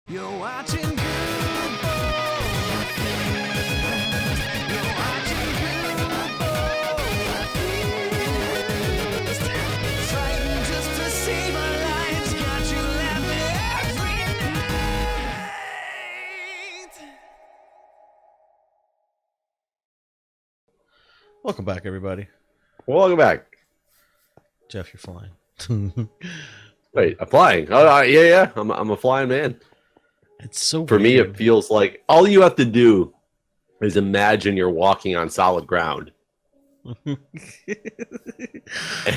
You're watching Guude. You're watching Guude. Fighting just to save our lives. Got you laughing every night. Welcome back, everybody. Welcome back. Jeff, you're flying. Wait, I'm flying. Oh, yeah. I'm a flying man. It's so For me, weird. it feels like all you have to do is imagine you're walking on solid ground.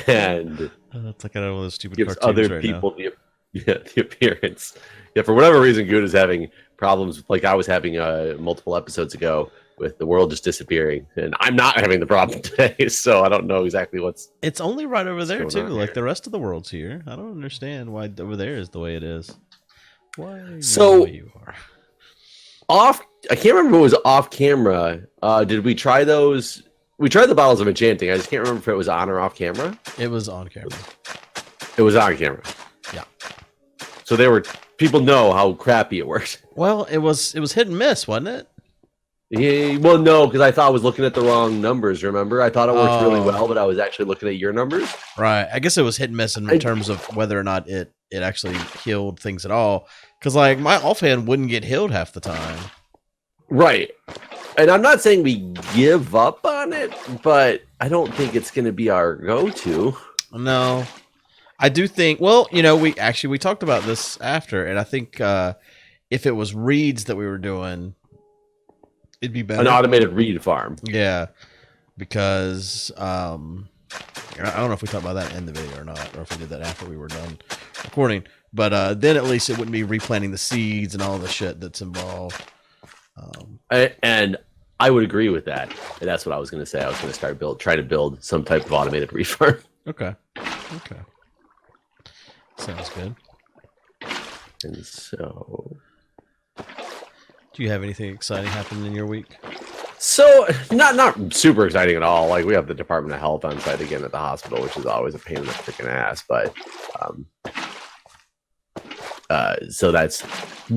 And It's like I don't know those stupid gives cartoons other right people the appearance. Yeah, for whatever reason, Guude is having problems like I was having multiple episodes ago with the world just disappearing. And I'm not having the problem today, so I don't know exactly what's... It's only right over there, going too. on Like here? the rest of the world's here. I don't understand why over there is the way it is. Why So- you are. I can't remember if it was off camera. Did we try those? We tried the bottles of enchanting. I just can't remember if it was on or off camera. It was on camera. It was on camera. Yeah. So people know how crappy it works. Well, it was hit and miss, wasn't it? Yeah, well, no, because I thought I was looking at the wrong numbers. Remember, I thought it worked really Oh. well, but I was actually looking at your numbers. Right. I guess it was hit and miss in terms of whether or not it actually healed things at all. Because like my offhand wouldn't get healed half the time. Right. And I'm not saying we give up on it, but I don't think it's going to be our go-to. No, I do think. Well, you know, we talked about this after, and I think if it was reeds that we were doing, it'd be better. An automated reed farm. Yeah, because I don't know if we talked about that in the video or not, or if we did that after we were done recording. But then at least it wouldn't be replanting the seeds and all the shit that's involved. And I would agree with that. And that's what I was going to say. I was going to try to build some type of automated reed farm. Okay. Sounds good. And so... Do you have anything exciting happening in your week? So not super exciting at all. Like we have the Department of Health on site again at the hospital, which is always a pain in the freaking ass. But so that's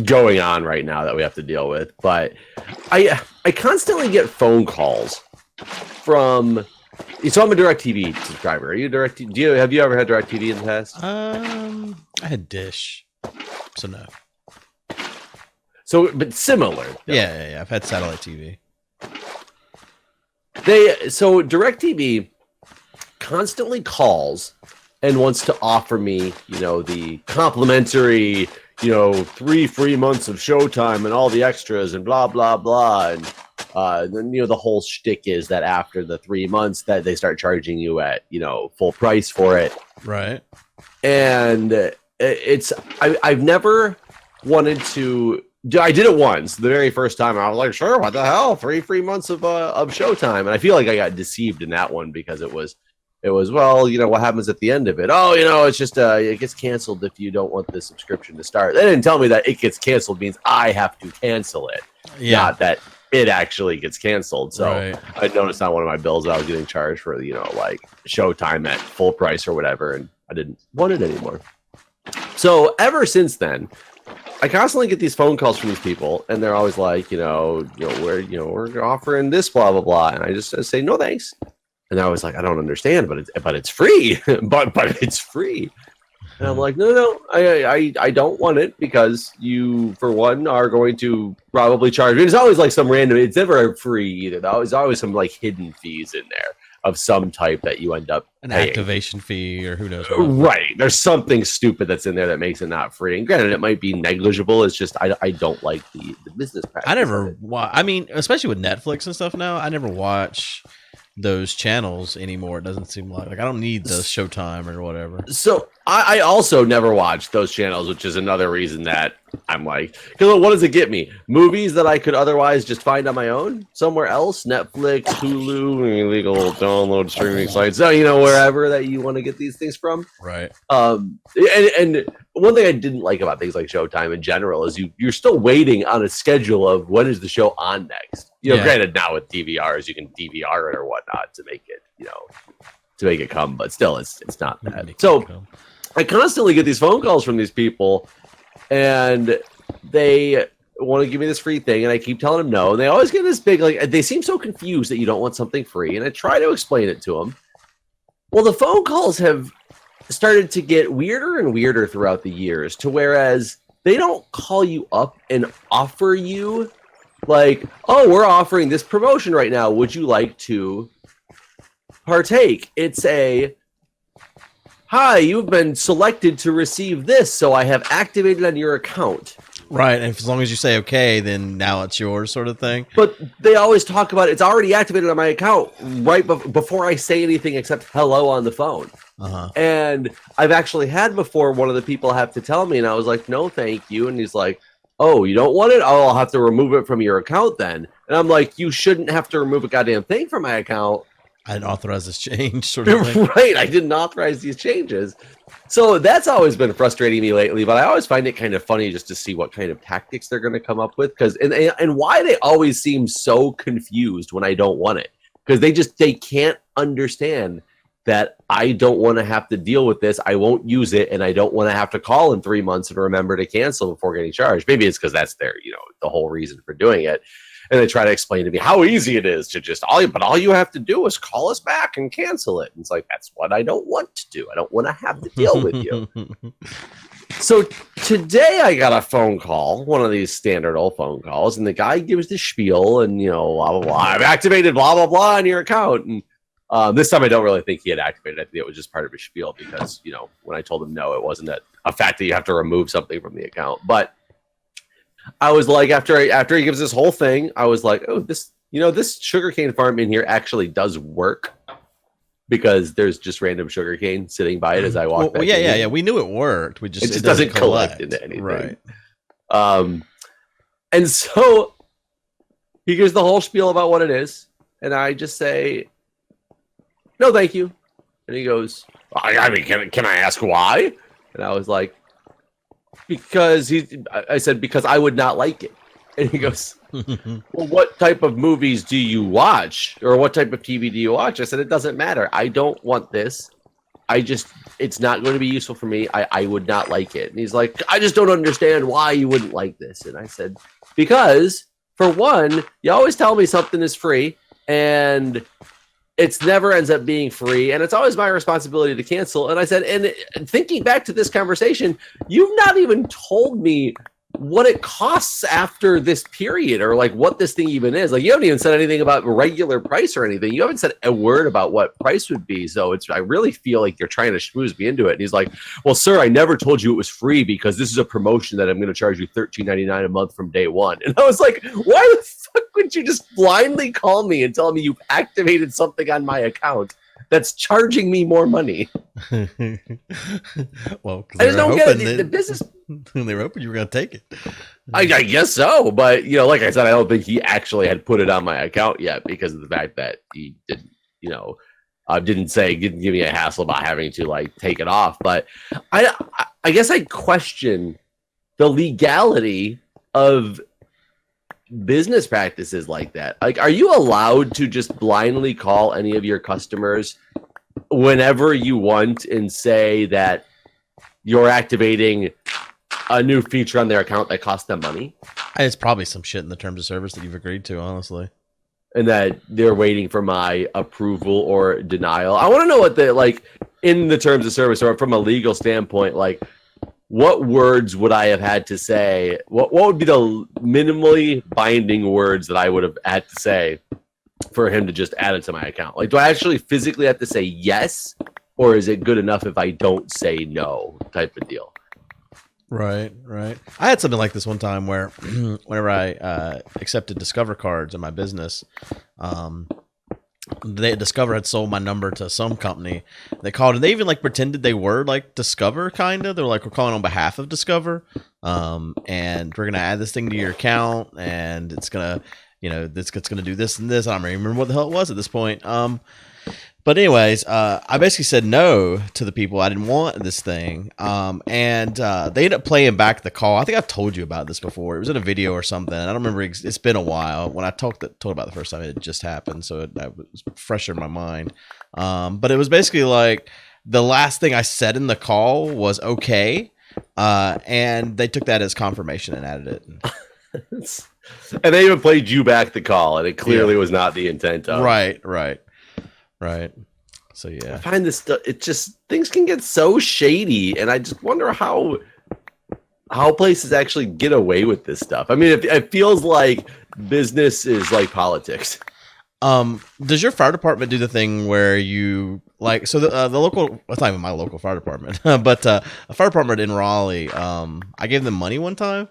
going on right now that we have to deal with. But I constantly get phone calls from. So I'm a DirecTV subscriber. Are you have you ever had DirecTV in the past? I had Dish, so no. So, but similar. though. Yeah. I've had satellite TV. So DirecTV constantly calls and wants to offer me, the complimentary, 3 free months of Showtime and all the extras and blah blah blah, and then the whole shtick is that after the 3 months that they start charging you at full price for it, Right. and I've never wanted to. I did it once, the very first time. I was like, sure, what the hell? 3 free months of Showtime. And I feel like I got deceived in that one because it was, well, what happens at the end of it? Oh, it's just, it gets canceled if you don't want the subscription to start. They didn't tell me that it gets canceled means I have to cancel it. Yeah. Not that it actually gets canceled. So Right. I noticed on one of my bills that I was getting charged for, like Showtime at full price or whatever. And I didn't want it anymore. So ever since then, I constantly get these phone calls from these people, and they're always like, we're offering this, blah blah blah, and I just say no thanks. And they're always like, I don't understand, but it's free, but it's free. And I'm like, no, I don't want it because you, for one, are going to probably charge me. It's always like some random. It's never free either. There's always some like hidden fees in there of some type that you end up An paying. activation fee or who knows what. Right. There's something stupid that's in there that makes it not free. And granted, it might be negligible. It's just I don't like the business practice. I never I mean, especially with Netflix and stuff now, I never watch those channels anymore. It doesn't seem like I don't need the Showtime or whatever. So I also never watched those channels, which is another reason that I'm like, because what does it get me? Movies that I could otherwise just find on my own somewhere else, Netflix, Hulu, illegal download streaming sites, so wherever that you want to get these things from. Right. And one thing I didn't like about things like Showtime in general is you're still waiting on a schedule of when is the show on next. Yeah. Granted, now with DVRs, you can DVR it or whatnot to make it, to make it come, but still, it's not that. So I constantly get these phone calls from these people, and they want to give me this free thing, and I keep telling them no. And they always get this big, like, they seem so confused that you don't want something free. And I try to explain it to them. Well, the phone calls have started to get weirder and weirder throughout the years, to whereas they don't call you up and offer you like, oh, we're offering this promotion right now. Would you like to partake? It's a, hi, you've been selected to receive this, so I have activated on your account. Right, and as long as you say okay, then now it's yours, sort of thing. But they always talk about it's already activated on my account right before I say anything except hello on the phone. And I've actually had before one of the people have to tell me, and I was like, no, thank you. And he's like, oh, you don't want it? Oh, I'll have to remove it from your account then. And I'm like, you shouldn't have to remove a goddamn thing from my account. I didn't authorize this change, sort of thing. Right, I didn't authorize these changes. So that's always been frustrating me lately, but I always find it kind of funny just to see what kind of tactics they're going to come up with, because and why they always seem so confused when I don't want it, because they can't understand that I don't want to have to deal with this. I won't use it, and I don't want to have to call in 3 months and remember to cancel before getting charged. Maybe it's because that's their, the whole reason for doing it. And they try to explain to me how easy it is to just all you have to do is call us back and cancel it. And it's like, that's what I don't want to do. I don't want to have to deal with you. So today I got a phone call, one of these standard old phone calls, and the guy gives the spiel and, blah, blah, blah. I've activated blah, blah, blah on your account. And this time I don't really think he had activated it. I think it was just part of his spiel because, when I told him no, it wasn't a fact that you have to remove something from the account. But I was like, after he gives this whole thing, I was like, oh, this sugarcane farm in here actually does work, because there's just random sugarcane sitting by it as I walk back. Yeah. We knew it worked. It just doesn't collect into anything. Right. And so he gives the whole spiel about what it is, and I just say, no, thank you. And he goes, I mean, can I ask why? And I was like, I said, because I would not like it. And he goes, well, what type of movies do you watch? Or what type of TV do you watch? I said, it doesn't matter. I don't want this. It's not going to be useful for me. I would not like it. And he's like, I just don't understand why you wouldn't like this. And I said, because for one, you always tell me something is free, and it's never ends up being free, and it's always my responsibility to cancel. And I said, and thinking back to this conversation, you've not even told me what it costs after this period, or like what this thing even is. Like, you haven't even said anything about regular price or anything. You haven't said a word about what price would be. So I really feel like you're trying to schmooze me into it. And he's like, well, sir, I never told you it was free, because this is a promotion that I'm going to charge you $13.99 a month from day one. And I was like, why the fuck would you just blindly call me and tell me you've activated something on my account that's charging me more money? Well, I just don't get it. The business. They were hoping you were going to take it. I guess so, but like I said, I don't think he actually had put it on my account yet, because of the fact that he didn't, didn't give me a hassle about having to like take it off. But I guess I question the legality of business practices like that. Like, are you allowed to just blindly call any of your customers whenever you want and say that you're activating a new feature on their account that costs them money? It's probably some shit in the terms of service that you've agreed to, honestly. And that they're waiting for my approval or denial. I want to know what in the terms of service, or from a legal standpoint, like, what words would I have had to say? What would be the minimally binding words that I would have had to say for him to just add it to my account? Like, do I actually physically have to say yes, or is it good enough if I don't say no, type of deal? Right. I had something like this one time where whenever I accepted Discover cards in my business, Discover had sold my number to some company. They called, and they even like pretended they were like Discover, kind of. They were like, we're calling on behalf of Discover, and we're gonna add this thing to your account, and it's gonna, it's gonna do this and this. I don't even remember what the hell it was at this point. But anyways, I basically said no to the people. I didn't want this thing. And they ended up playing back the call. I think I've told you about this before. It was in a video or something. I don't remember. It's been a while. When I told about it the first time, it just happened. So that was fresher in my mind. But it was basically like the last thing I said in the call was okay. And they took that as confirmation and added it. And they even played you back the call, and it clearly was not the intent of. Right. So I yeah, find this stuff. It just things can get so shady, and I just wonder how places actually get away with this stuff. I mean, it feels like business is like politics. Does your fire department do the thing where you like the local? Well, it's not even my local fire department, but a fire department in Raleigh. I gave them money one time,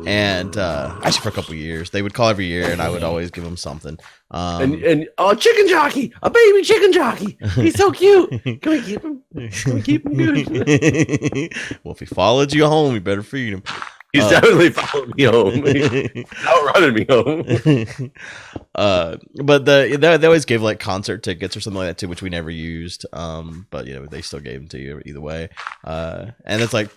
and actually for a couple of years, they would call every year, and I would always give them something. And chicken jockey, a baby chicken jockey. He's so cute. Can we keep him? Can we keep him good? Well, if he followed you home, you better feed him. He's definitely following me home. He's outrunning me home. But they always give like concert tickets or something like that too, which we never used. But they still gave them to you either way. And it's like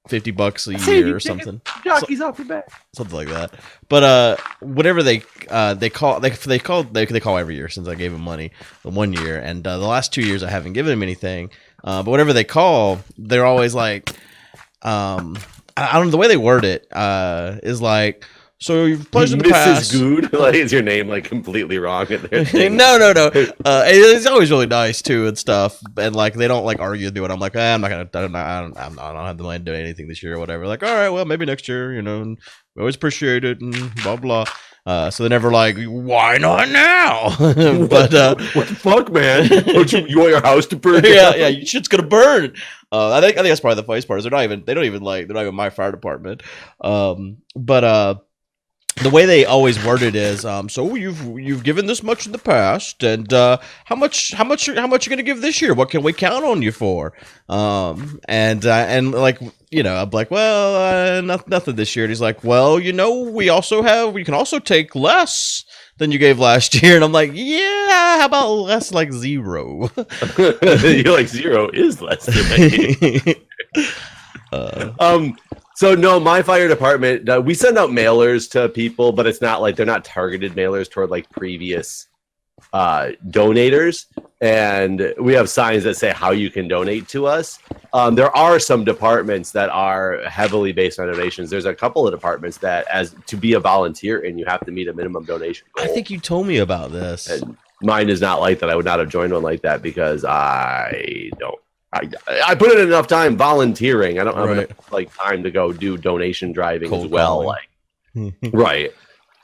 $50 a year or something. Jockey's off your back. Something like that. But whatever they call every year since I gave them money the 1 year, and the last 2 years I haven't given them anything. But whatever they call, they're always like, I don't know, the way they word it is like, so you've pledged in the past. Mrs. Guude, like, is your name like completely wrong at their thing? No. It's always really nice too and stuff, and like they don't like argue do it. I'm like, I'm not gonna, I don't have the money to do anything this year or whatever. Like, all right, well maybe next year, and we always appreciate it and blah blah. So they're never like, why not now? But what the fuck, man? Don't you want your house to burn? Yeah, your shit's gonna burn. I think that's probably the funniest part. Is they're not even my fire department. But the way they always word it is, so you've given this much in the past, and how much you gonna give this year? What can we count on you for? And like, I'm like, well, nothing this year. And he's like, well, we can also take less than you gave last year. And I'm like, yeah, how about less, like 0? You're like 0 is less than So no, my fire department, we send out mailers to people, but it's not like they're not targeted mailers toward like previous donators. And we have signs that say how you can donate to us. There are some departments that are heavily based on donations. There's a couple of departments that, as to be a volunteer, and you have to meet a minimum donation goal. I think you told me about this. And mine is not like that. I would not have joined one like that because I put in enough time volunteering. I don't have enough like time to go do donation driving Cold as well. calling. Like, right.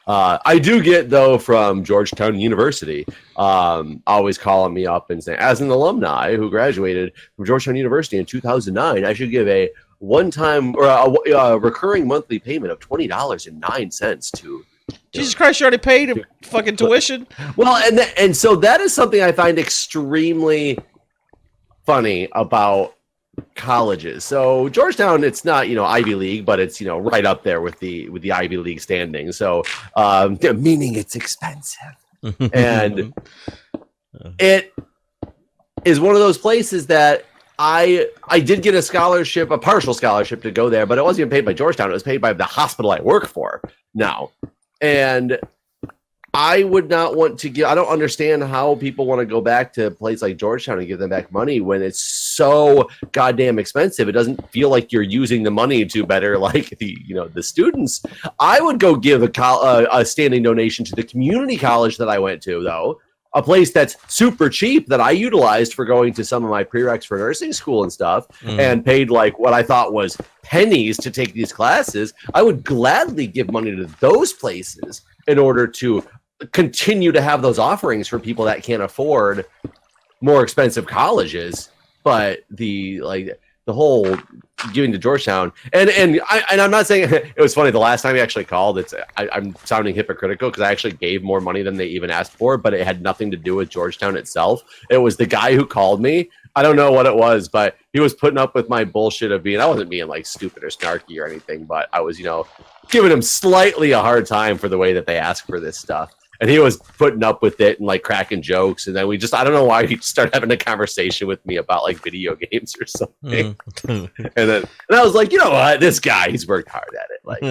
I do get though from Georgetown University, always calling me up and saying, as an alumni who graduated from Georgetown University in 2009, I should give a one-time or a recurring monthly payment of $20.09 to. Jesus Christ, you already paid fucking tuition. Well, and so that is something I find extremely funny about colleges. So Georgetown, it's not Ivy League, but it's right up there with the Ivy League standing. So meaning it's expensive, and it is one of those places that I did get a scholarship, a partial scholarship to go there, but it wasn't even paid by Georgetown. It was paid by the hospital I work for now, and I would not want to give. I don't understand how people want to go back to a place like Georgetown and give them back money when it's so goddamn expensive. It doesn't feel like you're using the money to better like the students. I would go give a standing donation to the community college that I went to, though, a place that's super cheap that I utilized for going to some of my prereqs for nursing school and stuff, and paid like what I thought was pennies to take these classes. I would gladly give money to those places in order to continue to have those offerings for people that can't afford more expensive colleges. But the whole giving to Georgetown, and I'm not saying it was funny. The last time he actually called, I'm sounding hypocritical because I actually gave more money than they even asked for, but it had nothing to do with Georgetown itself. It was the guy who called me. I don't know what it was, but he was putting up with my bullshit of I wasn't being like stupid or snarky or anything, but I was, giving him slightly a hard time for the way that they ask for this stuff. And he was putting up with it and like cracking jokes. And then I don't know why he started having a conversation with me about like video games or something. And I was like, you know what? This guy, he's worked hard at it. Like,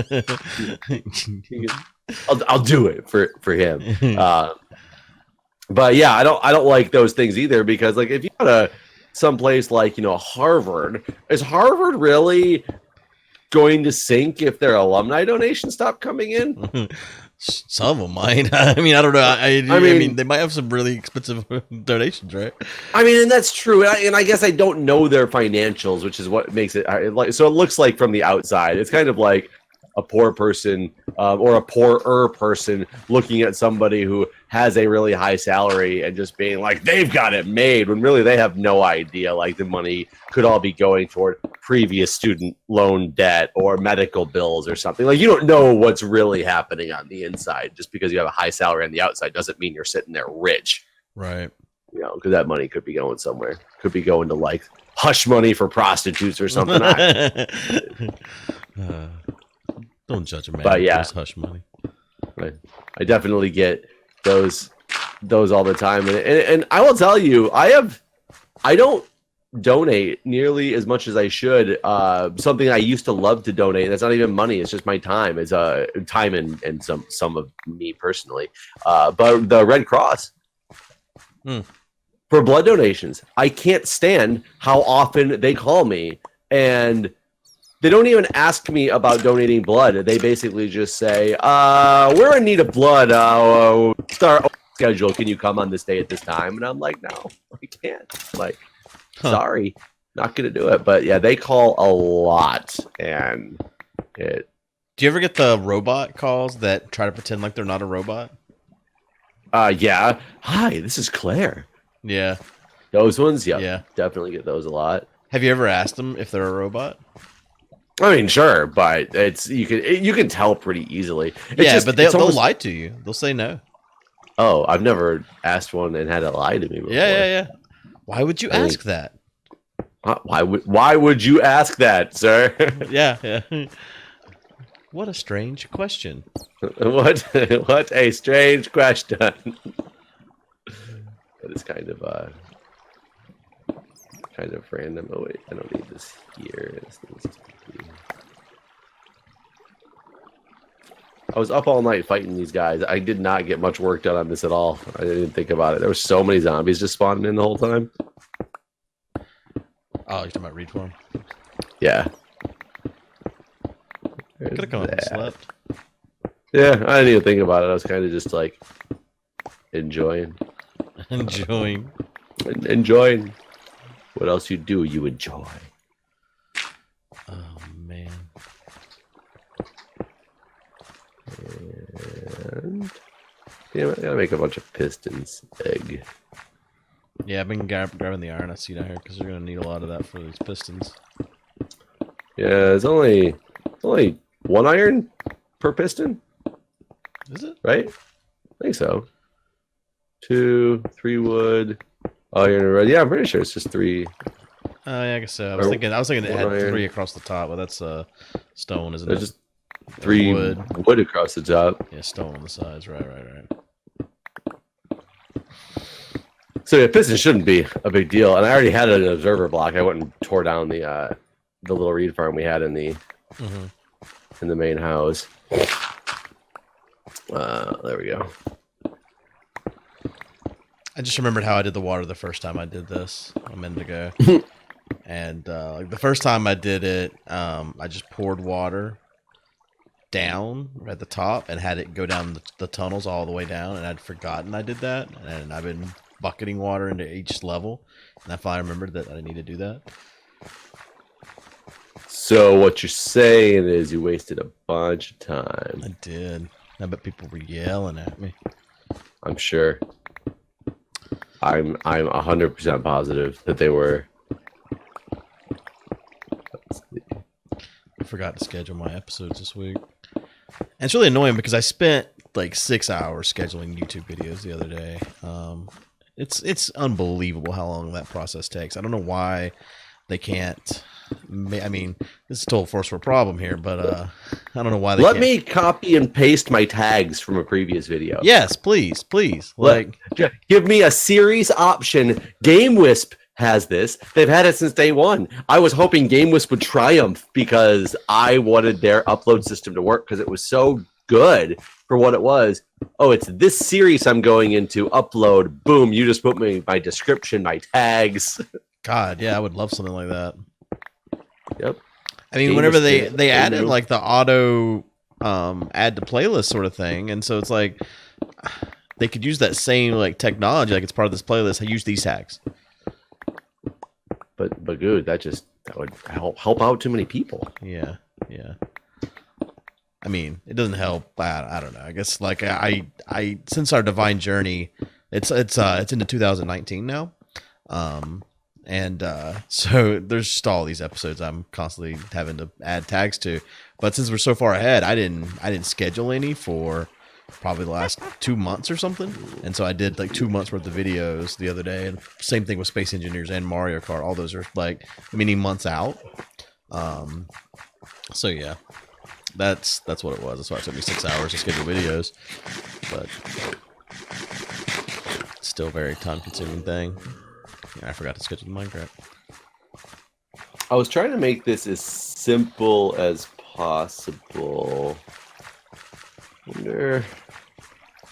I'll do it for him. But yeah, I don't like those things either, because like if you gotta someplace like, Harvard, is Harvard really going to sink if their alumni donations stop coming in? Some of them might. I mean, I don't know. I mean, they might have some really expensive donations, right? I mean, and that's true. And I guess I don't know their financials, which is what makes it like. So it looks like from the outside, it's kind of like a poor person or a poorer person looking at somebody who has a really high salary and just being like, they've got it made, when really they have no idea. Like the money could all be going toward previous student loan debt or medical bills or something. Like, you don't know what's really happening on the inside. Just because you have a high salary on the outside doesn't mean you're sitting there rich. Right. Because that money could be going somewhere. Could be going to like hush money for prostitutes or something. Don't judge a man. But yeah, hush money. Right. I definitely get those all the time, and I will tell you, I don't donate nearly as much as I should. Something I used to love to donate. That's not even money. It's just my time. It's time and some of me personally. But the Red Cross for blood donations, I can't stand how often they call me and. They don't even ask me about donating blood. They basically just say, we're in need of blood. Start schedule. Can you come on this day at this time? And I'm like, no, I can't. Like, sorry, not going to do it. But yeah, they call a lot. And it. Do you ever get the robot calls that try to pretend like they're not a robot? Yeah. Hi, this is Claire. Yeah. Those ones? Yep. Yeah. Definitely get those a lot. Have you ever asked them if they're a robot? I mean, sure, but you can tell pretty easily. But they'll lie to you. They'll say no. Oh, I've never asked one and had it lie to me before. Yeah. Why would you ask that? Why would you ask that, sir? Yeah. What a strange question. What a strange question. That is kind of random. Oh wait, I don't need this here. I was up all night fighting these guys. I did not get much work done on this at all. I didn't think about it. There were so many zombies just spawning in the whole time. Oh, you're talking about reform? Yeah. Could have come up and slept. Yeah, I didn't even think about it. I was kind of just like enjoying. Enjoying. What else you do, you enjoy. Oh, man. And damn it, I gotta make a bunch of pistons. Egg. Yeah, I've been grabbing the iron I see down here because they're gonna need a lot of that for these pistons. Yeah, it's only one iron per piston. Is it? Right? I think so. 2, 3 wood. Iron. Yeah, I'm pretty sure it's just 3. Yeah, I guess so. I was thinking it had iron. 3 across the top, but that's stone, isn't There's it? just 3 wood across the top. Yeah, stone on the sides. Right. So yeah, piston shouldn't be a big deal. And I already had an observer block. I went and tore down the little reed farm we had in the main house. There we go. I just remembered how I did the water the first time I did this a minute ago. And the first time I did it, I just poured water down at the top and had it go down the tunnels all the way down. And I'd forgotten I did that. And I've been bucketing water into each level. And I finally remembered that I need to do that. So what you're saying is you wasted a bunch of time. I did. I bet people were yelling at me. I'm sure. I'm 100% positive that they were. I forgot to schedule my episodes this week. And it's really annoying because I spent like 6 hours scheduling YouTube videos the other day. It's unbelievable how long that process takes. I don't know why they can't. I mean, this is a total first world problem here, but I don't know why they Let can't. me copy and paste my tags from a previous video. Yes, please. Give me a series option. GameWisp has this. They've had it since day one. I was hoping GameWisp would triumph because I wanted their upload system to work because it was so good for what it was. Oh, it's this series I'm going into. Upload. Boom. You just put my description, my tags. God, yeah, I would love something like that. Yep. I mean, Game whenever is they good. they They added knew. like the auto add to playlist sort of thing, and so it's like they could use that same like technology, like it's part of this playlist. I use these hacks. But Guude, that would help out too many people. Yeah, yeah. I mean, it doesn't help. I don't know. I guess like I since our divine journey, it's into 2019 now, and so there's just all these episodes I'm constantly having to add tags to. But since we're so far ahead, I didn't schedule any for probably the last 2 months or something, and so I did like 2 months worth of videos the other day. And same thing with Space Engineers and Mario Kart. All those are like many months out. So yeah. That's what it was. That's why it took me 6 hours to schedule videos, but still a very time-consuming thing. Yeah, I forgot to schedule the Minecraft. I was trying to make this as simple as possible. Wonder,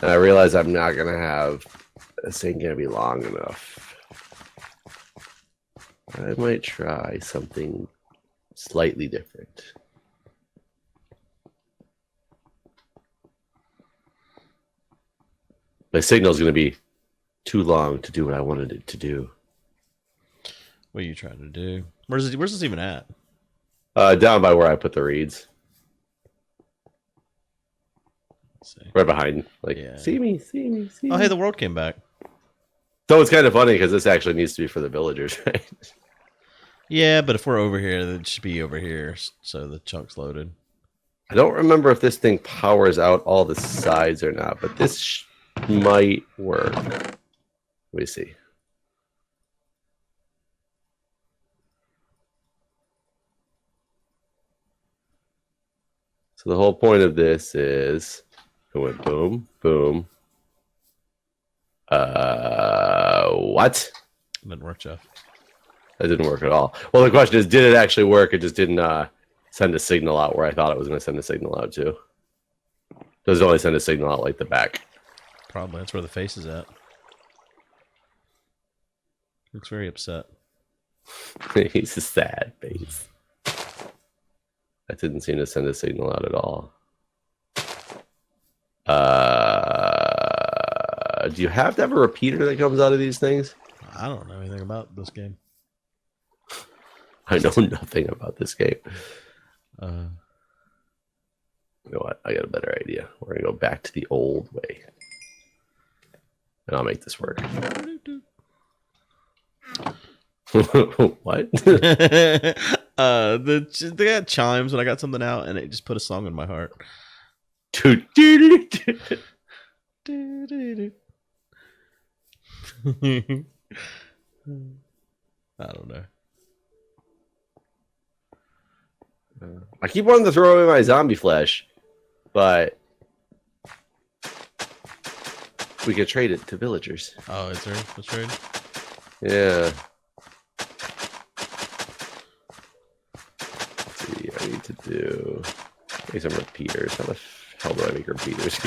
and I realize I'm not gonna have this ain't gonna be long enough. I might try something slightly different. My signal's going to be too long to do what I wanted it to do. What are you trying to do? Where's this even at? Down by where I put the reeds. Let's see. Right behind. Like, Yeah. see me, see me, see me. Oh, hey, the world came back. So it's kind of funny because this actually needs to be for the villagers, right? Yeah, but if we're over here, it should be over here, so the chunk's loaded. I don't remember if this thing powers out all the sides or not, but this might work. Let me see. So the whole point of this is it went boom, boom. What? It didn't work, Jeff. That didn't work at all. Well, the question is, did it actually work? It just didn't send a signal out where I thought it was going to send a signal out to. Does it only send a signal out like the back? Probably. That's where the face is at. Looks very upset. He's a sad face. That didn't seem to send a signal out at all. Do you have to have a repeater that comes out of these things? I don't know anything about this game. I know nothing about this game. Uh, You know what? I got a better idea. We're going to go back to the old way. And I'll make this work. What? They got chimes when I got something out, and it just put a song in my heart. Dude. I don't know. I keep wanting to throw away my zombie flesh, but we could trade it to villagers. Oh, is there a trade? Yeah. Let's see, I need to do make some repeaters. How the hell do I make repeaters?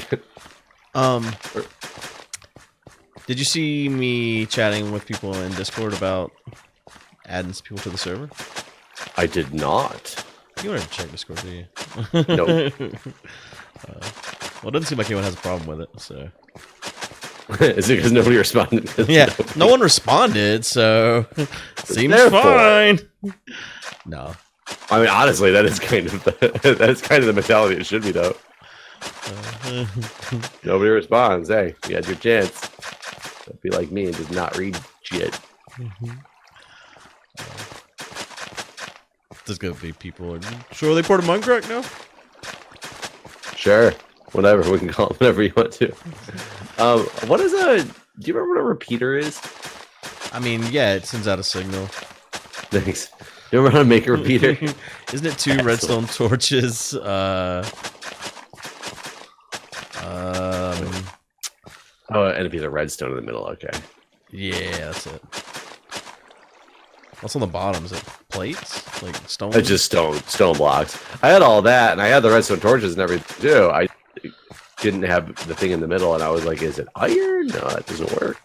Did you see me chatting with people in Discord about adding some people to the server? I did not. You wanted to check Discord, do you? Nope. Well, it doesn't seem like anyone has a problem with it, so. Is it because nobody responded? Yeah, no one responded, so seems Therefore. fine. No. I mean, honestly, that is kind of the mentality it should be, though. Nobody responds. Hey, you had your chance. Don't be like me and just not read shit. There's gonna be people like, sure they ported Mindcrack now? Sure, whatever. We can call it whatever you want to. What is a? Do you remember what a repeater is? I mean, yeah, it sends out a signal. Thanks. Do you remember how to make a repeater? Isn't it two redstone torches? Oh, and a piece of redstone in the middle. Okay. Yeah, that's it. What's on the bottom? Is it plates? Like stone? It's just stone blocks. I had all that, and I had the redstone torches and everything too. I didn't have the thing in the middle, and I was like, "Is it iron? No, that doesn't work."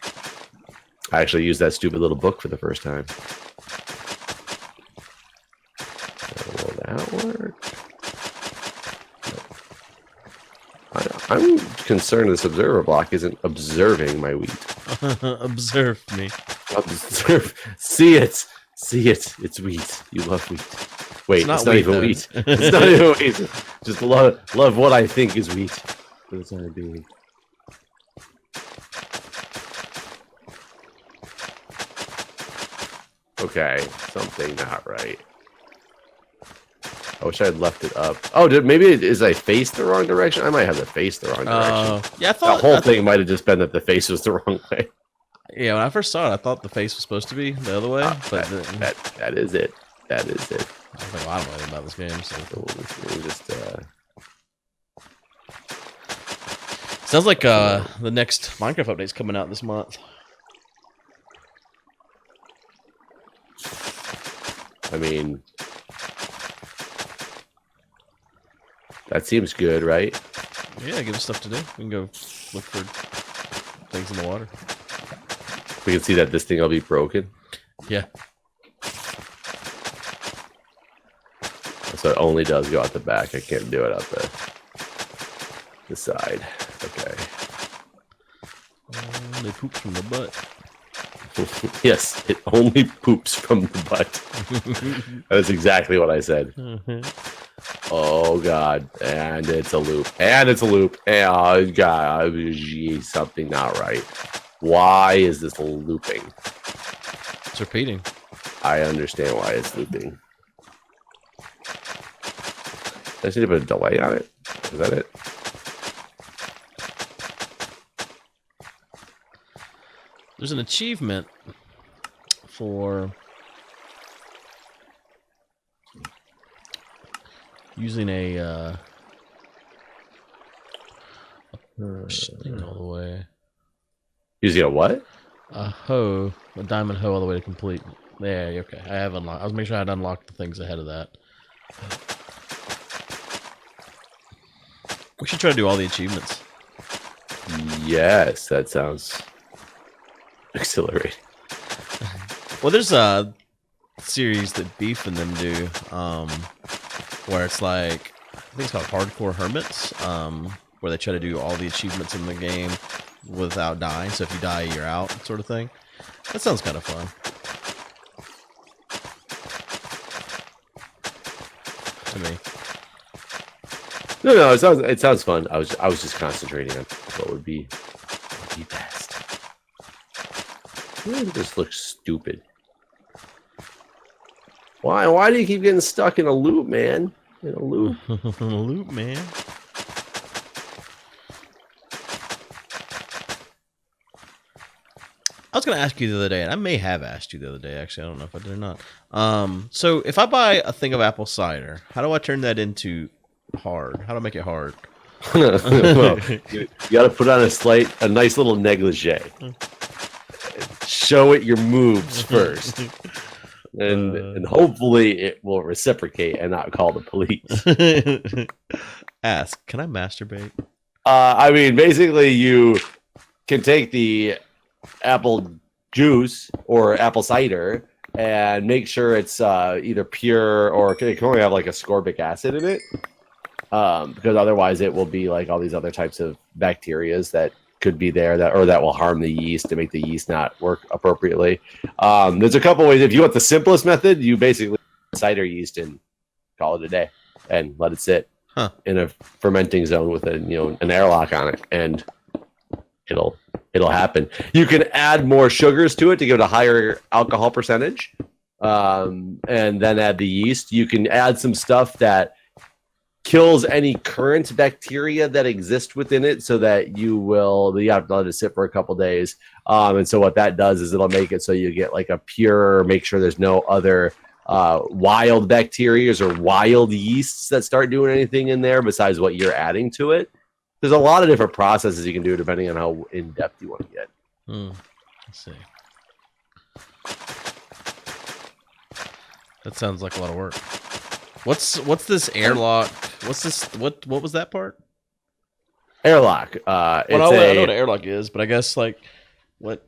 I actually used that stupid little book for the first time. So will that work? I'm concerned this observer block isn't observing my wheat. Observe me. Observe. See it. See it. It's wheat. You love wheat. Wait, it's not even wheat. It's not even wheat. Just love what I think is wheat. That's what I'm doing. Okay, something not right. I wish I had left it up. Oh, maybe I faced the wrong direction? I might have the face the wrong direction. Yeah, I thought the whole thing might have just been that the face was the wrong way. Yeah, when I first saw it, I thought the face was supposed to be the other way. But that is it. That is it. I was like, well, I don't know anything about this game. So we'll just, sounds like the next Minecraft update's coming out this month. I mean, that seems good, right? Yeah, give us stuff to do. We can go look for things in the water. We can see that this thing will be broken. Yeah. So it only does go out the back. I can't do it out the side. Okay. They poop from the butt. Yes, it only poops from the butt. That's exactly what I said. Oh god, and it's a loop, and it's a loop. Oh god, geez, something not right. Why is this looping? It's repeating. I understand why it's looping. I just need to put a delay on it. Is that it? There's an achievement for using a thing all the way. Using a what? A hoe, a diamond hoe all the way to complete. There, okay. I have unlocked. I was making sure I had unlocked the things ahead of that. We should try to do all the achievements. Yes, that sounds exhilarating. Well, there's a series that Beef and them do, where it's like, I think it's called Hardcore Hermits, where they try to do all the achievements in the game without dying. So if you die, you're out, sort of thing. That sounds kind of fun. To me. No, it sounds fun. I was just concentrating on what would be best. This looks stupid. Why do you keep getting stuck in a loop, man? In a loop. A loop, man. I was going to ask you the other day, and I may have asked you the other day, actually. I don't know if I did or not. So if I buy a thing of apple cider, how do I turn that into hard? How do I make it hard? Well, you got to put on a nice little negligee. Show it your moves first. And hopefully it will reciprocate and not call the police. Ask, can I masturbate? I mean, basically you can take the apple juice or apple cider and make sure it's either pure or it can only have like ascorbic acid in it, because otherwise it will be like all these other types of bacterias that could be there that will harm the yeast to make the yeast not work appropriately. There's a couple ways. If you want the simplest method, you basically put cider yeast and call it a day and let it sit in a fermenting zone with an airlock on it, and it'll happen. You can add more sugars to it to give it a higher alcohol percentage, and then add the yeast. You can add some stuff that kills any current bacteria that exist within it, so that you have to let it sit for a couple days. And so what that does is it'll make it so you get like a pure, make sure there's no other wild bacteria or wild yeasts that start doing anything in there besides what you're adding to it. There's a lot of different processes you can do depending on how in depth you want to get. Let's see. That sounds like a lot of work. What's this airlock? What's this? What was that part? Airlock. I know what an airlock is, but I guess like what?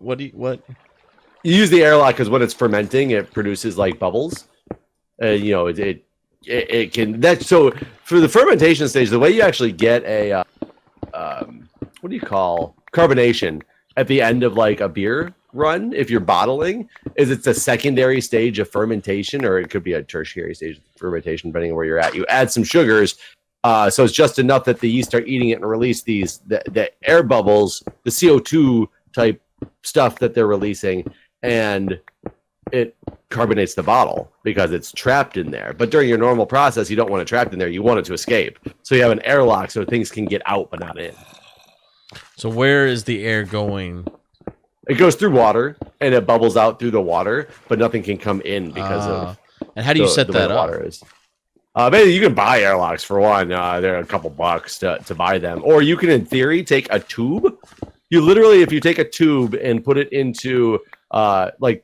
You use the airlock because when it's fermenting, it produces like bubbles. You know, it can that. So for the fermentation stage, the way you actually get a what do you call carbonation at the end of like a beer run, if you're bottling, is it's a secondary stage of fermentation, or it could be a tertiary stage of fermentation, depending on where you're at. You add some sugars, so it's just enough that the yeast start eating it and release the air bubbles, the CO2 type stuff that they're releasing, and it carbonates the bottle because it's trapped in there. But during your normal process, you don't want it trapped in there. You want it to escape. So you have an airlock so things can get out but not in. So where is the air going? It goes through water and it bubbles out through the water, but nothing can come in because of. And how do you set that up? Water is. Basically, you can buy airlocks for one. They're a couple bucks to buy them, or you can, in theory, take a tube. You literally, if you take a tube and put it into like,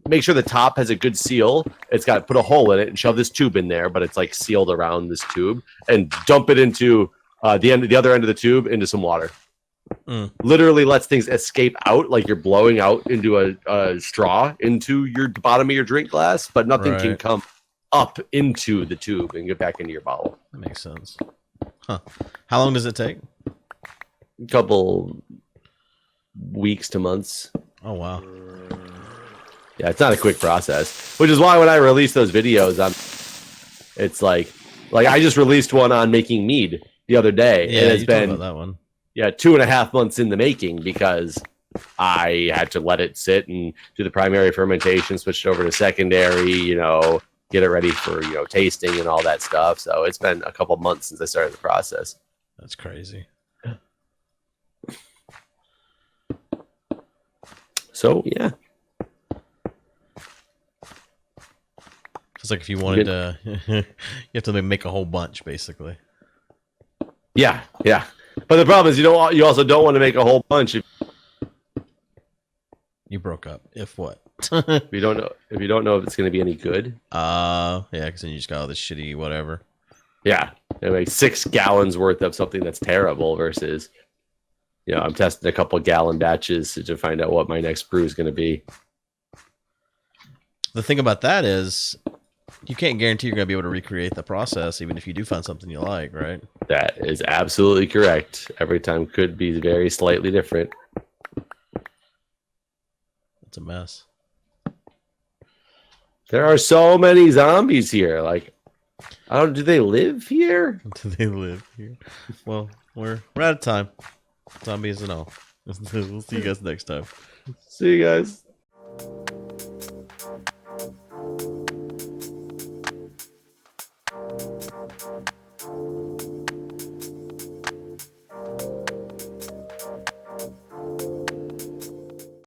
make sure the top has a good seal. It's got put a hole in it and shove this tube in there, but it's like sealed around this tube, and dump it into the other end of the tube into some water. Literally lets things escape out like you're blowing out into a straw into your bottom of your drink glass, but nothing can come up into the tube and get back into your bottle. That makes sense. Huh. How long does it take? A couple weeks to months. Oh, wow. Yeah, it's not a quick process, which is why when I release those videos, it's like I just released one on making mead the other day. Yeah, and it's you been talked about that one. Yeah, 2.5 months in the making because I had to let it sit and do the primary fermentation, switch it over to secondary, get it ready for, tasting and all that stuff. So it's been a couple months since I started the process. That's crazy. So, yeah. It's like if you wanted to, you have to make a whole bunch, basically. Yeah. But the problem is you also don't want to make a whole bunch. You broke up. If what? if you don't know if it's going to be any good. Yeah, because then you just got all this shitty whatever. Yeah, like 6 gallons worth of something that's terrible versus, I'm testing a couple gallon batches to find out what my next brew is going to be. The thing about that is, you can't guarantee you're going to be able to recreate the process, even if you do find something you like, right? That is absolutely correct. Every time could be very slightly different. It's a mess. There are so many zombies here. Like, do they live here? Do they live here? Well, we're out of time. Zombies and all. We'll see you guys next time. See you guys.